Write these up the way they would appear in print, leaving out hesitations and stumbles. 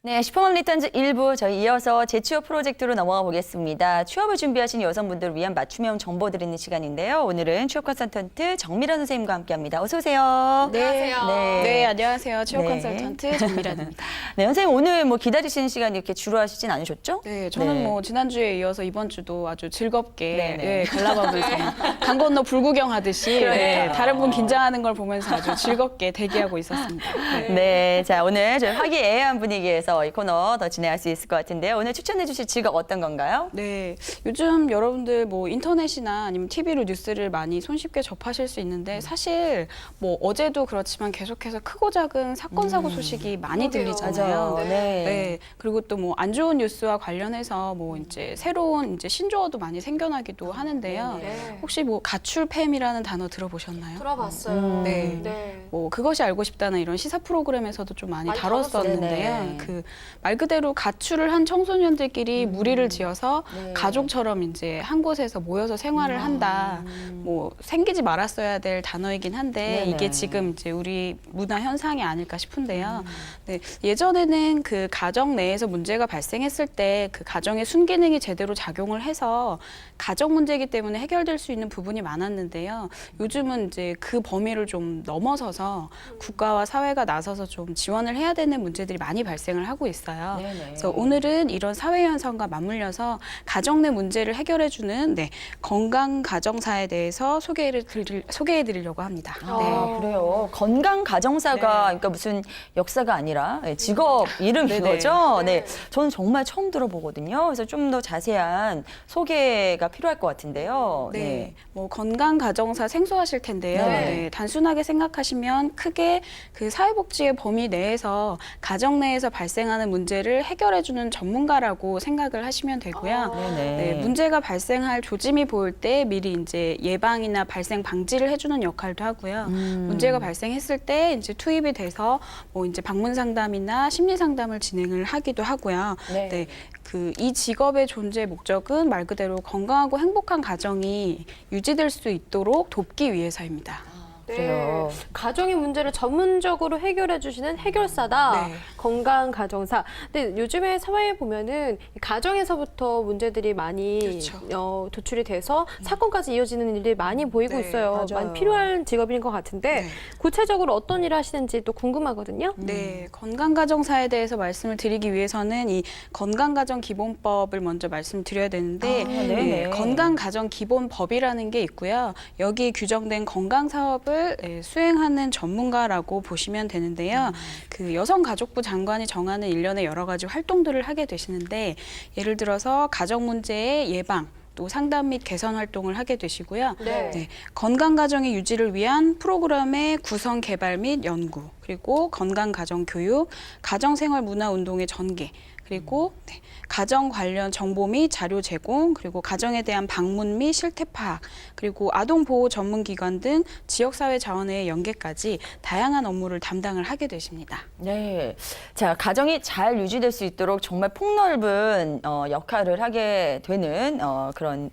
네, 슈퍼맘 리턴즈 1부 저희 이어서 재취업 프로젝트로 넘어가 보겠습니다. 취업을 준비하신 여성분들을 위한 맞춤형 정보 드리는 시간인데요. 오늘은 취업 컨설턴트 정미란 선생님과 함께합니다. 어서 오세요. 네. 네. 네, 안녕하세요. 취업 네. 컨설턴트 정미란입니다. 네, 선생님 오늘 뭐 기다리시는 시간 이렇게 지루하시진 않으셨죠? 네, 저는 네. 뭐 지난주에 이어서 이번 주도 아주 즐겁게 네네. 네, 갈라버블섬 강 건너 불구경하듯이 네, 다른 분 긴장하는 걸 보면서 아주 즐겁게 대기하고 있었습니다. 네. 네, 자 오늘 저희 화기애애한 분위기에서 이 코너 더 진행할 수 있을 것 같은데요. 오늘 추천해 주실 직업 어떤 건가요? 네, 요즘 여러분들 뭐 인터넷이나 아니면 TV로 뉴스를 많이 손쉽게 접하실 수 있는데 사실 뭐 어제도 그렇지만 계속해서 크고 작은 사건 사고 소식이 많이 들리잖아요. 맞아요. 네. 네, 그리고 또 뭐 안 좋은 뉴스와 관련해서 뭐 이제 새로운 이제 신조어도 많이 생겨나기도 하는데요. 네. 혹시 뭐 가출팸이라는 단어 들어보셨나요? 들어봤어요. 네. 네. 뭐 그것이 알고 싶다는 이런 시사 프로그램에서도 좀 많이 많이 다뤘었는데요. 다뤘었네요. 그 말 그대로 가출을 한 청소년들끼리 무리를 지어서 네. 가족처럼 이제 한 곳에서 모여서 생활을 한다. 뭐 생기지 말았어야 될 단어이긴 한데 네네. 이게 지금 이제 우리 문화 현상이 아닐까 싶은데요. 네, 예전에는 그 가정 내에서 문제가 발생했을 때 그 가정의 순기능이 제대로 작용을 해서 가정 문제이기 때문에 해결될 수 있는 부분이 많았는데요. 요즘은 이제 그 범위를 좀 넘어서서 국가와 사회가 나서서 좀 지원을 해야 되는 문제들이 많이 발생을 하고 있어요. 네네. 그래서 오늘은 이런 사회 현상과 맞물려서 가정 내 문제를 해결해주는 건강 가정사에 대해서 소개해드리려고 합니다. 아, 그래요. 건강 가정사가 네. 그러니까 무슨 역사가 아니라 직업 이름인 네네. 거죠. 네. 저는 정말 처음 들어보거든요. 그래서 좀 더 자세한 소개가 필요할 것 같은데요. 네, 뭐 건강 가정사 생소하실 텐데요. 네. 네, 단순하게 생각하시면 크게 그 사회복지의 범위 내에서 가정 내에서 발생하는 문제를 해결해주는 전문가라고 생각을 하시면 되고요. 네네. 네, 문제가 발생할 조짐이 보일 때 미리 이제 예방이나 발생 방지를 해주는 역할도 하고요. 문제가 발생했을 때 이제 투입이 돼서 뭐 이제 방문 상담이나 심리 상담을 진행을 하기도 하고요. 네. 네, 그 이 직업의 존재 목적은 말 그대로 건강하고 행복한 가정이 유지될 수 있도록 돕기 위해서입니다. 그래요. 가정의 문제를 전문적으로 해결해 주시는 해결사다. 네. 건강 가정사. 근데 요즘에 사회에 보면은 이 가정에서부터 문제들이 많이 그렇죠. 도출이 돼서 사건까지 이어지는 일들이 많이 보이고 네, 있어요. 맞아요. 많이 필요한 직업인 것 같은데 네. 구체적으로 어떤 일을 하시는지 또 궁금하거든요. 네, 건강가정사에 대해서 말씀을 드리기 위해서는 이 건강가정기본법을 먼저 말씀드려야 되는데 아, 네네. 건강가정기본법이라는 게 있고요. 여기에 규정된 건강사업을 수행하는 전문가라고 보시면 되는데요. 그 여성가족부 장관이 정하는 일련의 여러 가지 활동들을 하게 되시는데 예를 들어서 가정 문제의 예방, 또 상담 및 개선 활동을 하게 되시고요. 네. 건강 가정의 유지를 위한 프로그램의 구성 개발 및 연구, 그리고 건강 가정 교육, 가정 생활 문화 운동의 전개, 그리고 가정 관련 정보 및 자료 제공, 그리고 가정에 대한 방문 및 실태 파악, 그리고 아동 보호 전문 기관 등 지역 사회 자원의 연계까지 다양한 업무를 담당을 하게 되십니다. 네. 자, 가정이 잘 유지될 수 있도록 정말 폭넓은 역할을 하게 되는 그런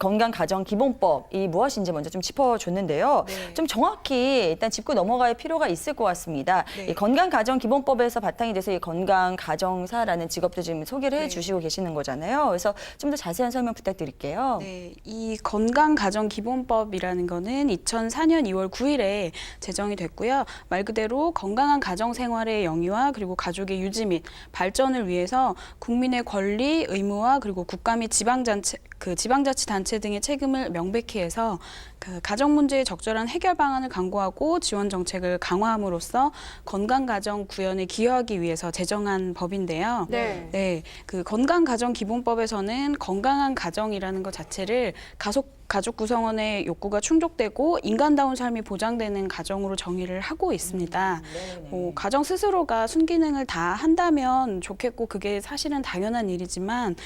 건강가정기본법이 무엇인지 먼저 좀 짚어줬는데요. 네. 좀 정확히 일단 짚고 넘어갈 필요가 있을 것 같습니다. 네. 이 건강가정기본법에서 바탕이 돼서 이 건강가정사라는 직업도 지금 소개를 해주시고 계시는 거잖아요. 그래서 좀 더 자세한 설명 부탁드릴게요. 네, 이 건강가정기본법이라는 거는 2004년 2월 9일에 제정이 됐고요. 말 그대로 건강한 가정생활의 영위와 그리고 가족의 유지 및 발전을 위해서 국민의 권리, 의무와 그리고 국가 및 지방자치단체 등의 책임을 명백히 해서 그 가정 문제의 적절한 해결 방안을 강구하고 지원 정책을 강화함으로써 건강가정 구현에 기여하기 위해서 제정한 법인데요. 네. 네, 그 건강가정기본법에서는 건강한 가정이라는 것 자체를 가족 구성원의 욕구가 충족되고 인간다운 삶이 보장되는 가정으로 정의를 하고 있습니다. 가정 스스로가 순기능을 다 한다면 좋겠고 그게 사실은 당연한 일이지만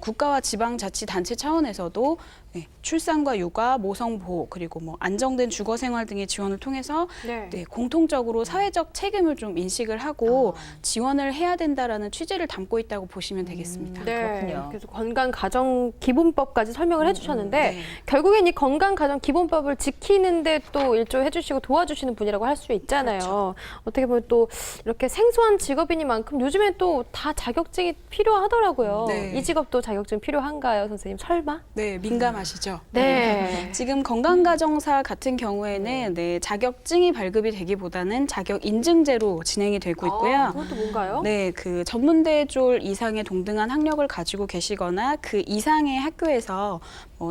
국가와 지방자치단체 차원에서도 네, 출산과 육아, 모성 보호, 그리고 뭐 안정된 주거 생활 등의 지원을 통해서 네. 네, 공통적으로 사회적 책임을 좀 인식을 하고 지원을 해야 된다라는 취지를 담고 있다고 보시면 되겠습니다. 네. 그렇군요. 그래서 건강 가정 기본법까지 설명을 해주셨는데 네. 결국엔 이 건강 가정 기본법을 지키는데 또 일조해주시고 도와주시는 분이라고 할 수 있잖아요. 그렇죠. 어떻게 보면 또 이렇게 생소한 직업이니만큼 요즘엔 또 다 자격증이 필요하더라고요. 네. 이 직업도 자격증 필요한가요, 선생님? 설마? 네, 민감하시죠? 네. 지금 건강가정사 같은 경우에는 네, 자격증이 발급이 되기보다는 자격 인증제로 진행이 되고 있고요. 아, 그것도 뭔가요? 네, 그 전문대졸 이상의 동등한 학력을 가지고 계시거나 그 이상의 학교에서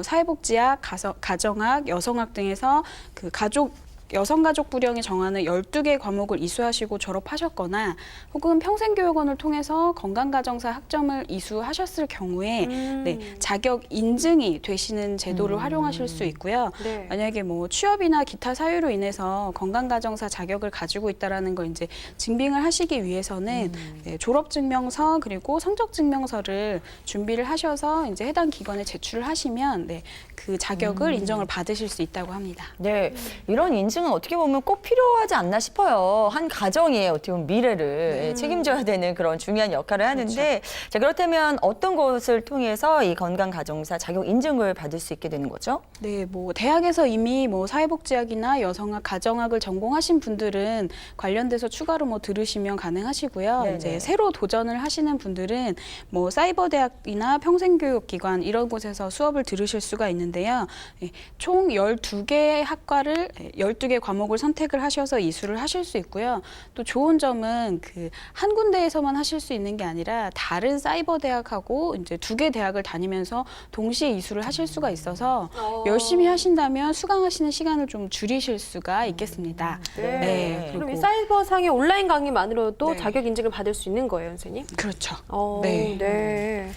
사회복지학, 가정학, 여성학 등에서 그 여성가족부령이 정하는 12개 과목을 이수하시고 졸업하셨거나 혹은 평생교육원을 통해서 건강가정사 학점을 이수하셨을 경우에 네, 자격 인증이 되시는 제도를 활용하실 수 있고요. 네. 만약에 뭐 취업이나 기타 사유로 인해서 건강가정사 자격을 가지고 있다라는 걸 이제 증빙을 하시기 위해서는 네, 졸업증명서 그리고 성적증명서를 준비를 하셔서 이제 해당 기관에 제출을 하시면 네, 그 자격을 인정을 받으실 수 있다고 합니다. 네, 이런 인증은 어떻게 보면 꼭 필요하지 않나 싶어요. 한 가정의 어떻게 보면 미래를 책임져야 되는 그런 중요한 역할을 하는데, 자, 그렇다면 어떤 것을 통해서 이 건강가정사 자격 인증을 받을 수 있게 되는 거죠? 네, 뭐 대학에서 이미 뭐 사회복지학이나 여성학, 가정학을 전공하신 분들은 관련돼서 추가로 뭐 들으시면 가능하시고요. 네네. 이제 새로 도전을 하시는 분들은 뭐 사이버대학이나 평생교육기관 이런 곳에서 수업을 들으실 수가 있는데요. 예, 총 12개의 학과를 12개 과목을 선택을 하셔서 이수를 하실 수 있고요. 또 좋은 점은 그 한 군데에서만 하실 수 있는 게 아니라 다른 사이버대학하고 이제 2개 대학을 다니면서 동시에 이수를 하실 수가 있어서 열심히 하신다면 수강하시는 시간을 좀 줄이실 수가 있겠습니다. 네. 그럼 이 그리고 사이버상의 온라인 강의만으로도 네. 자격 인증을 받을 수 있는 거예요, 선생님? 그렇죠. 네. 네. 네.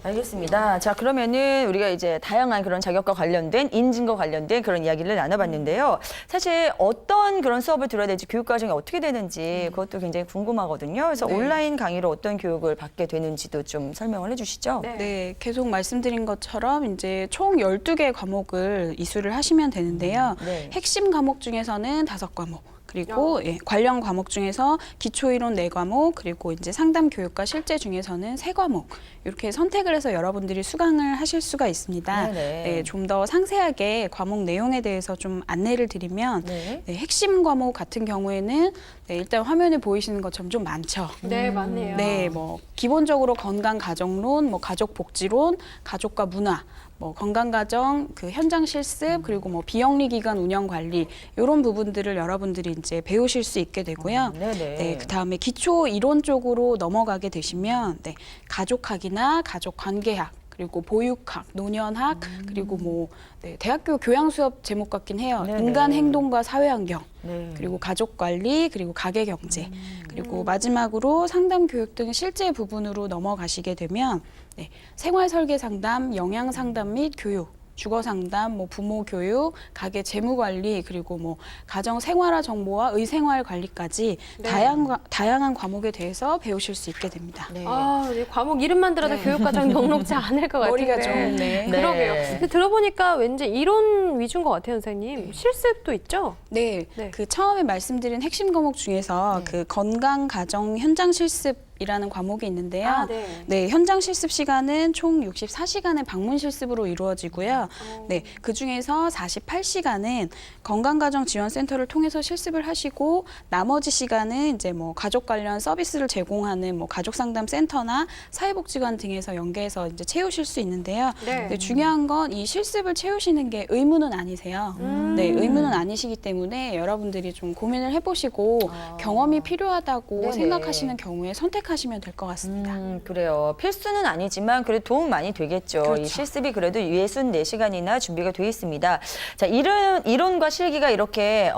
알겠습니다. 자, 그러면은 우리가 이제 다양한 그런 자격과 관련된 인증과 관련된 그런 이야기를 나눠봤는데요. 사실 어떤 그런 수업을 들어야 될지 교육 과정이 어떻게 되는지 그것도 굉장히 궁금하거든요. 그래서 네. 온라인 강의로 어떤 교육을 받게 되는지도 좀 설명을 해주시죠. 네. 네, 계속 말씀드린 것처럼 이제 총 12개 과목을 이수를 하시면 되는데요. 네. 핵심 과목 중에서는 5과목. 그리고 예, 관련 과목 중에서 기초이론 4과목, 그리고 이제 상담 교육과 실제 중에서는 3과목 이렇게 선택을 해서 여러분들이 수강을 하실 수가 있습니다. 네네. 네, 좀 더 상세하게 과목 내용에 대해서 좀 안내를 드리면 네. 네, 핵심 과목 같은 경우에는 네, 일단 화면에 보이시는 것처럼 좀 많죠. 네, 맞네요. 네, 뭐 기본적으로 건강 가정론, 뭐 가족 복지론, 가족과 문화, 뭐 건강가정, 그 현장 실습, 그리고 뭐 비영리 기관 운영 관리 이런 부분들을 여러분들이 이제 배우실 수 있게 되고요. 네네. 네, 그 다음에 기초 이론 쪽으로 넘어가게 되시면 네, 가족학이나 가족 관계학. 그리고 보육학, 노년학, 그리고 뭐 네, 대학교 교양 수업 제목 같긴 해요. 네네. 인간 행동과 사회 환경. 네. 그리고 가족 관리, 그리고 가계 경제, 그리고 마지막으로 상담 교육 등 실제 부분으로 넘어가시게 되면 네, 생활 설계 상담, 영양 상담 및 교육, 주거 상담, 뭐 부모 교육, 가계 재무 관리, 그리고 뭐 가정 생활화 정보와 의생활 관리까지 네. 다양한 과목에 대해서 배우실 수 있게 됩니다. 네. 아, 이 과목 이름만 들어도 교육과정 녹록지 않을 것 같은데. 머리가 좀 네. 그러게요. 네. 근데 들어보니까 왠지 이론 위주인 것 같아요, 선생님. 실습도 있죠? 네, 네. 그 처음에 말씀드린 핵심 과목 중에서 그 건강 가정 현장 실습이라는 과목이 있는데요. 아, 네. 현장 실습 시간은 총 64시간의 방문 실습으로 이루어지고요. 네, 그 중에서 48시간은 건강가정지원센터를 통해서 실습을 하시고 나머지 시간은 이제 뭐 가족 관련 서비스를 제공하는 뭐 가족상담센터나 사회복지관 등에서 연계해서 이제 채우실 수 있는데요. 네. 근데 중요한 건 이 실습을 채우시는 게 의무는 아니세요. 네, 의무는 아니시기 때문에 여러분들이 좀 고민을 해보시고 경험이 필요하다고 네네. 생각하시는 경우에 선택하시면 될 것 같습니다. 그래요. 필수는 아니지만 그래도 도움 많이 되겠죠. 그렇죠. 이 실습이 그래도 64시간이나 준비가 돼 있습니다. 자, 이론과 실기가 이렇게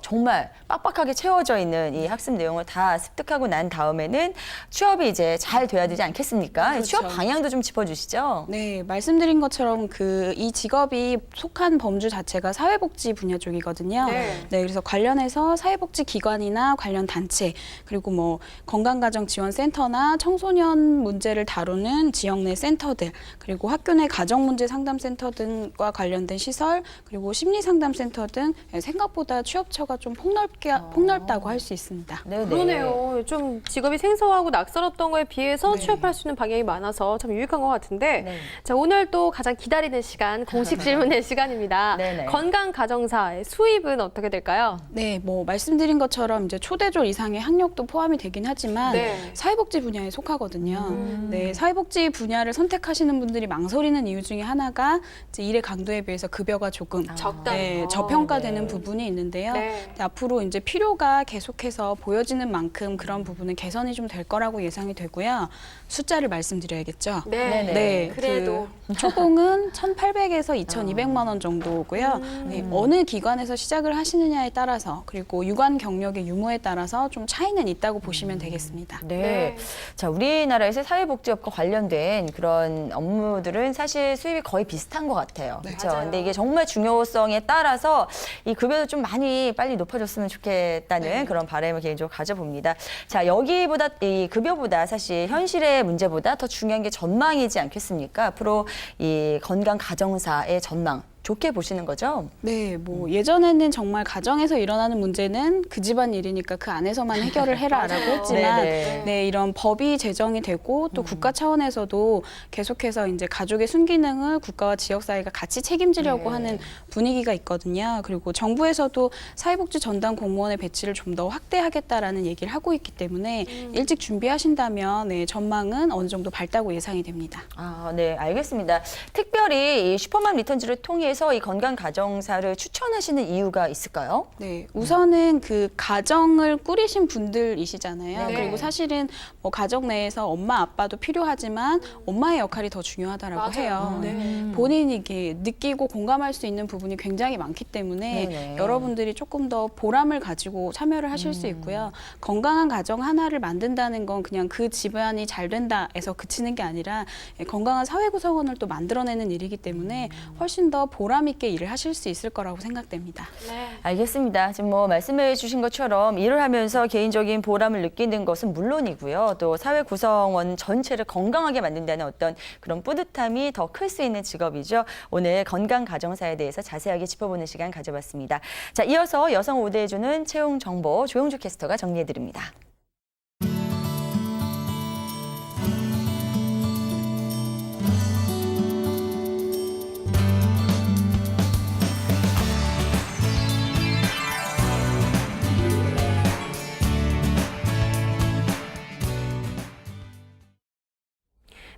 정말 빡빡하게 채워져 있는 이 학습 내용을 다 습득하고 난 다음에는 취업이 이제 잘 돼야 되지 않겠습니까? 그렇죠. 취업 방향도 좀 짚어주시죠. 네, 말씀드린 것처럼 이 직업이 속한 범주 자체가 사회복지 분야 쪽이거든요. 네. 네, 그래서 관련해서 사회복지 기관이나 관련 단체 그리고 뭐 건강가정 지원 지원센터나 청소년 문제를 다루는 지역 내 센터들, 그리고 학교 내 가정문제 상담센터 등과 관련된 시설, 그리고 심리상담센터 등 생각보다 취업처가 좀 폭넓다고 할 수 있습니다. 네네. 그러네요. 좀 직업이 생소하고 낯설었던 거에 비해서 네. 취업할 수 있는 방향이 많아서 참 유익한 것 같은데 네. 자, 오늘 또 가장 기다리는 시간, 공식 질문의 시간입니다. 네네. 건강가정사의 수입은 어떻게 될까요? 네, 뭐 말씀드린 것처럼 이제 초대졸 이상의 학력도 포함이 되긴 하지만 네. 사회복지 분야에 속하거든요. 네, 사회복지 분야를 선택하시는 분들이 망설이는 이유 중에 하나가 이제 일의 강도에 비해서 급여가 조금 적다는 네, 거. 저평가되는 네. 부분이 있는데요. 네. 근데 앞으로 이제 필요가 계속해서 보여지는 만큼 그런 부분은 개선이 좀 될 거라고 예상이 되고요. 숫자를 말씀드려야겠죠. 네네. 네, 그래도. 그 초봉은 1,800에서 2,200만 원 정도고요. 네, 어느 기관에서 시작을 하시느냐에 따라서 그리고 유관 경력의 유무에 따라서 좀 차이는 있다고 보시면 되겠습니다. 네. 네. 자, 우리나라에서 사회복지업과 관련된 그런 업무들은 사실 수입이 거의 비슷한 것 같아요. 그렇죠. 맞아요. 근데 이게 정말 중요성에 따라서 이 급여도 좀 많이 빨리 높아졌으면 좋겠다는 그런 바람을 개인적으로 가져봅니다. 자, 여기보다 이 급여보다 사실 현실의 문제보다 더 중요한 게 전망이지 않겠습니까? 앞으로 이 건강 가정사의 전망 좋게 보시는 거죠? 네, 뭐 예전에는 정말 가정에서 일어나는 문제는 그 집안 일이니까 그 안에서만 해결을 해라라고 맞아요. 했지만 네네. 네, 이런 법이 제정이 되고 또 국가 차원에서도 계속해서 이제 가족의 순기능을 국가와 지역 사회가 같이 책임지려고 하는 분위기가 있거든요. 그리고 정부에서도 사회복지 전담 공무원의 배치를 좀 더 확대하겠다라는 얘기를 하고 있기 때문에 일찍 준비하신다면 네, 전망은 어느 정도 밝다고 예상이 됩니다. 아, 네, 알겠습니다. 특별히 이 슈퍼맘 리턴즈를 통해서 이 건강 가정사를 추천하시는 이유가 있을까요? 네, 우선은 그 가정을 꾸리신 분들이시잖아요. 네. 그리고 사실은 뭐 가정 내에서 엄마 아빠도 필요하지만 엄마의 역할이 더 중요하다라고 맞아요. 해요. 네. 본인이 이게 느끼고 공감할 수 있는 부분이 굉장히 많기 때문에 네네. 여러분들이 조금 더 보람을 가지고 참여를 하실 수 있고요. 건강한 가정 하나를 만든다는 건 그냥 그 집안이 잘 된다에서 그치는 게 아니라 건강한 사회 구성원을 또 만들어내는 일이기 때문에 훨씬 더 보람 있게 일을 하실 수 있을 거라고 생각됩니다. 네. 알겠습니다. 지금 뭐 말씀해 주신 것처럼 일을 하면서 개인적인 보람을 느끼는 것은 물론이고요. 또 사회 구성원 전체를 건강하게 만든다는 어떤 그런 뿌듯함이 더 클 수 있는 직업이죠. 오늘 건강 가정사에 대해서 자세하게 짚어보는 시간 가져봤습니다. 자, 이어서 여성 우대해주는 채용 정보 조영주 캐스터가 정리해 드립니다.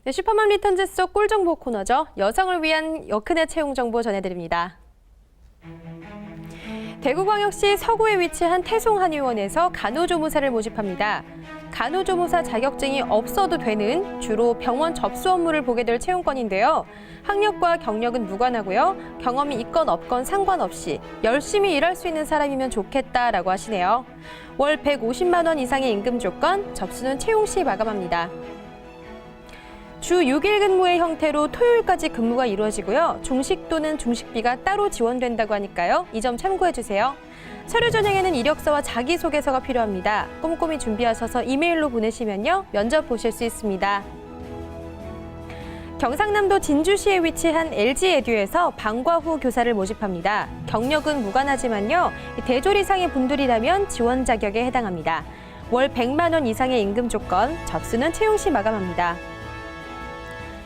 네, 슈퍼맘 리턴즈 속 꿀정보 코너죠. 여성을 위한 여큰의 채용 정보 전해드립니다. 대구광역시 서구에 위치한 태송한의원에서 간호조무사를 모집합니다. 간호조무사 자격증이 없어도 되는 주로 병원 접수 업무를 보게 될 채용건인데요. 학력과 경력은 무관하고요. 경험이 있건 없건 상관없이 열심히 일할 수 있는 사람이면 좋겠다라고 하시네요. 월 150만 원 이상의 임금 조건, 접수는 채용 시 마감합니다. 주 6일 근무의 형태로 토요일까지 근무가 이루어지고요. 중식 또는 중식비가 따로 지원된다고 하니까요. 이 점 참고해 주세요. 서류 전형에는 이력서와 자기소개서가 필요합니다. 꼼꼼히 준비하셔서 이메일로 보내시면요. 면접 보실 수 있습니다. 경상남도 진주시에 위치한 LG에듀에서 방과 후 교사를 모집합니다. 경력은 무관하지만요. 대졸 이상의 분들이라면 지원 자격에 해당합니다. 월 100만 원 이상의 임금 조건, 접수는 채용 시 마감합니다.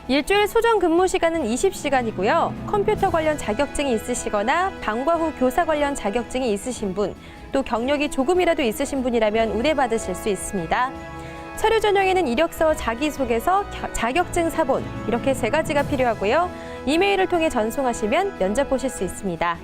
일주일 소정 근무 시간은 20시간이고요. 컴퓨터 관련 자격증이 있으시거나 방과 후 교사 관련 자격증이 있으신 분, 또 경력이 조금이라도 있으신 분이라면 우대받으실 수 있습니다. 서류 전형에는 이력서, 자기소개서, 자격증 사본 이렇게 3가지가 필요하고요. 이메일을 통해 전송하시면 면접 보실 수 있습니다.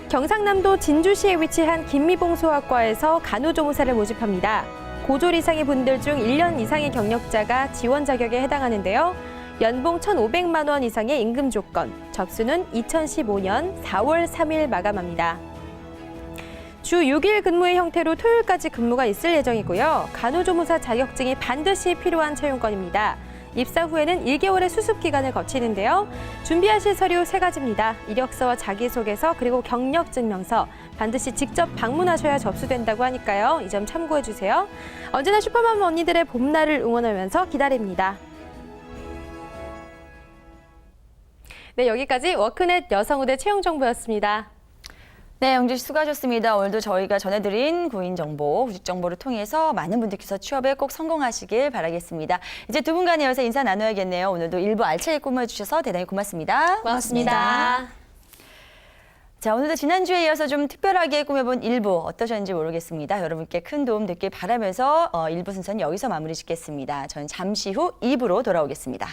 경상남도 진주시에 위치한 김미봉소아과에서 간호조무사를 모집합니다. 고졸 이상의 분들 중 1년 이상의 경력자가 지원 자격에 해당하는데요. 연봉 1,500만 원 이상의 임금 조건, 접수는 2015년 4월 3일 마감합니다. 주 6일 근무의 형태로 토요일까지 근무가 있을 예정이고요. 간호조무사 자격증이 반드시 필요한 채용건입니다. 입사 후에는 1개월의 수습 기간을 거치는데요. 준비하실 서류 3가지입니다. 이력서와 자기소개서 그리고 경력증명서 반드시 직접 방문하셔야 접수된다고 하니까요. 이 점 참고해 주세요. 언제나 슈퍼맘 언니들의 봄날을 응원하면서 기다립니다. 네, 여기까지 워크넷 여성우대 채용 정보였습니다. 네, 영주 씨 수고하셨습니다. 오늘도 저희가 전해드린 구인 정보, 구직 정보를 통해서 많은 분들께서 취업에 꼭 성공하시길 바라겠습니다. 이제 두 분간 이어서 인사 나눠야겠네요. 오늘도 일부 알차게 꾸며주셔서 대단히 고맙습니다. 고맙습니다. 자, 오늘도 지난주에 이어서 좀 특별하게 꾸며본 일부 어떠셨는지 모르겠습니다. 여러분께 큰 도움 됐길 바라면서 1부 순서는 여기서 마무리 짓겠습니다. 저는 잠시 후 2부로 돌아오겠습니다.